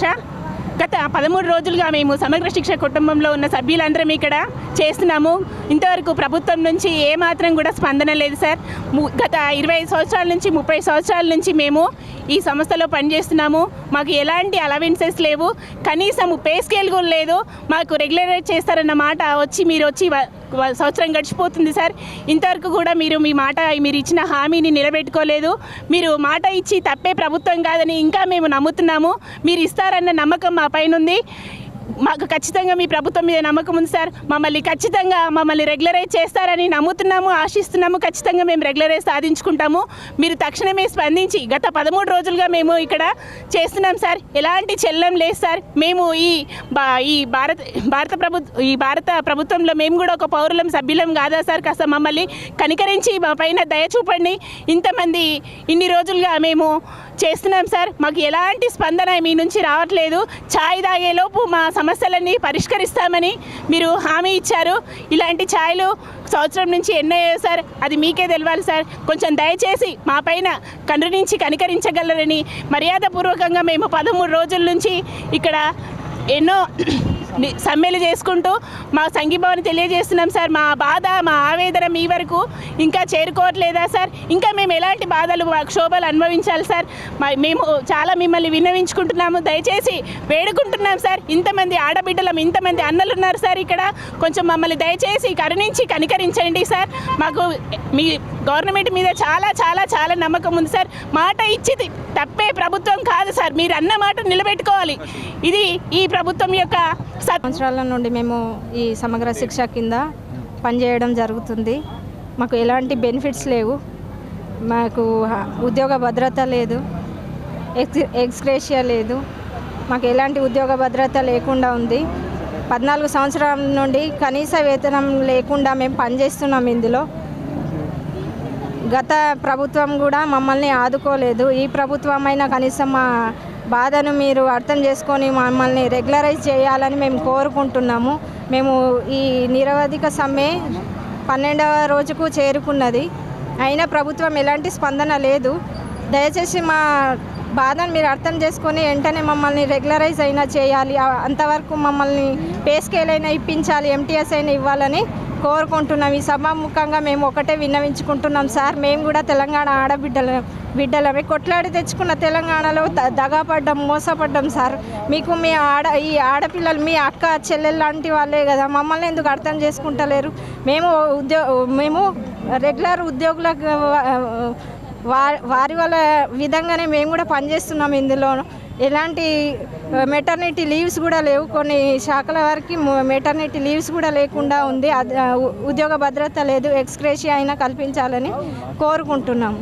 శిక్ష గత 13 రోజులుగా మేము సమగ్ర శిక్ష కుటుంబంలో ఉన్న సభ్యులందరం ఇక్కడ చేస్తున్నాము. ఇంతవరకు ప్రభుత్వం నుంచి ఏమాత్రం కూడా స్పందన లేదు సార్. గత 25 సంవత్సరాల నుంచి 30 సంవత్సరాల నుంచి మేము ఈ సంస్థలో పనిచేస్తున్నాము. మాకు ఎలాంటి అలవెన్సెస్ లేవు, కనీసం పే స్కేల్ కూడా లేదు. మాకు రెగ్యులరైజ్ చేస్తారన్న మాట మీరు వచ్చి సంవత్సరం గడిచిపోతుంది సార్. ఇంతవరకు కూడా మీరు ఇచ్చిన హామీని నిలబెట్టుకోలేదు. మీరు మాట ఇచ్చి తప్పే ప్రభుత్వం కాదని ఇంకా మేము నమ్ముతున్నాము. మీరు ఇస్తారన్న నమ్మకం మా పైన ఉంది. మాకు ఖచ్చితంగా మీ ప్రభుత్వం మీద నమ్మకం ఉంది సార్. మమ్మల్ని రెగ్యులరైజ్ చేస్తారని నమ్ముతున్నాము, ఆశిస్తున్నాము. ఖచ్చితంగా మేము రెగ్యులరైజ్ సాధించుకుంటాము. మీరు తక్షణమే స్పందించి గత 13 రోజులుగా మేము ఇక్కడ చేస్తున్నాం సార్. ఎలాంటి చెల్లం లేదు సార్. మేము ఈ భారత ప్రభుత్వంలో మేము కూడా ఒక పౌరులం, సభ్యులం కాదా సార్? కాస్త మమ్మల్ని కనికరించి మా పైన దయ చూపండి. ఇన్ని రోజులుగా మేము చేస్తున్నాం సార్. మాకు ఎలాంటి స్పందన మీ నుంచి రావట్లేదు. ఛాయ్ తాగేలోపు మా సమస్యలన్నీ పరిష్కరిస్తామని మీరు హామీ ఇచ్చారు. ఇలాంటి ఛాయ్లు సంవత్సరం నుంచి ఎన్నయ్యాయో సార్, అది మీకే తెలవాలి సార్. కొంచెం దయచేసి మా పైన కండ్రు నుంచి కనికరించగలరని మర్యాదపూర్వకంగా మేము 13 రోజుల నుంచి ఇక్కడ ఎన్నో సమ్మెలు చేసుకుంటూ మా సంఘీభావాన్ని తెలియజేస్తున్నాం సార్. మా బాధ, మా ఆవేదన మీ వరకు ఇంకా చేరుకోవట్లేదా సార్? ఇంకా మేము ఎలాంటి బాధలు, క్షోభలు అనుభవించాలి సార్? మేము చాలా మిమ్మల్ని విన్నవించుకుంటున్నాము. దయచేసి వేడుకుంటున్నాం సార్. ఇంతమంది ఆడబిడ్డలం, ఇంతమంది అన్నలు ఉన్నారు సార్ ఇక్కడ. కొంచెం మమ్మల్ని దయచేసి కరుణించి కనికరించండి సార్. మాకు మీ గవర్నమెంట్ మీద చాలా చాలా చాలా నమ్మకం ఉంది సార్. మాట ఇచ్చి తప్పే ప్రభుత్వం కాదు సార్. మీరు అన్న మాట నిలబెట్టుకోవాలి. ఇది ఈ ప్రభుత్వం యొక్క సంవత్సరాల నుండి మేము ఈ సమగ్ర శిక్ష కింద పనిచేయడం జరుగుతుంది. మాకు ఎలాంటి బెనిఫిట్స్ లేవు. మాకు ఉద్యోగ భద్రత లేదు, ఎక్స్గ్రేషియా లేదు. మాకు ఎలాంటి ఉద్యోగ భద్రత లేకుండా ఉంది. 14 సంవత్సరాల నుండి కనీస వేతనం లేకుండా మేము పనిచేస్తున్నాం ఇందులో. గత ప్రభుత్వం కూడా మమ్మల్ని ఆదుకోలేదు. ఈ ప్రభుత్వం అయినా కనీసం మా బాధను మీరు అర్థం చేసుకొని మమ్మల్ని రెగ్యులరైజ్ చేయాలని మేము కోరుకుంటున్నాము. మేము ఈ నిరవధిక సమ్మె 12వ రోజుకు చేరుకున్నది. అయినా ప్రభుత్వం ఎలాంటి స్పందన లేదు. దయచేసి మా బాధను మీరు అర్థం చేసుకొని వెంటనే మమ్మల్ని రెగ్యులరైజ్ అయినా చేయాలి. అంతవరకు మమ్మల్ని పే స్కేల్ అయినా ఇప్పించాలి, ఎంటీఎస్ అయినా ఇవ్వాలని కోరుకుంటున్నాం. ఈ సభాముఖంగా మేము ఒకటే విన్నవించుకుంటున్నాం సార్. మేము కూడా తెలంగాణ ఆడబిడ్డలమే కొట్లాడి తెచ్చుకున్న తెలంగాణలో దగాపడ్డం, మోసపడ్డం సార్. మీకు ఈ ఆడపిల్లలు మీ అక్క చెల్లెలు లాంటి వాళ్ళే కదా, మమ్మల్ని ఎందుకు అర్థం చేసుకుంటలేరు? మేము రెగ్యులర్ ఉద్యోగులకు వారి వాళ్ళ విధంగానే మేము కూడా పనిచేస్తున్నాం. ఇందులో ఎలాంటి మెటర్నిటీ లీవ్స్ కూడా లేవు. కొన్ని శాఖల వరకు మెటర్నిటీ లీవ్స్ కూడా లేకుండా ఉంది. ఉద్యోగ భద్రత లేదు. ఎక్స్గ్రేషియా అయినా కల్పించాలని కోరుకుంటున్నాము.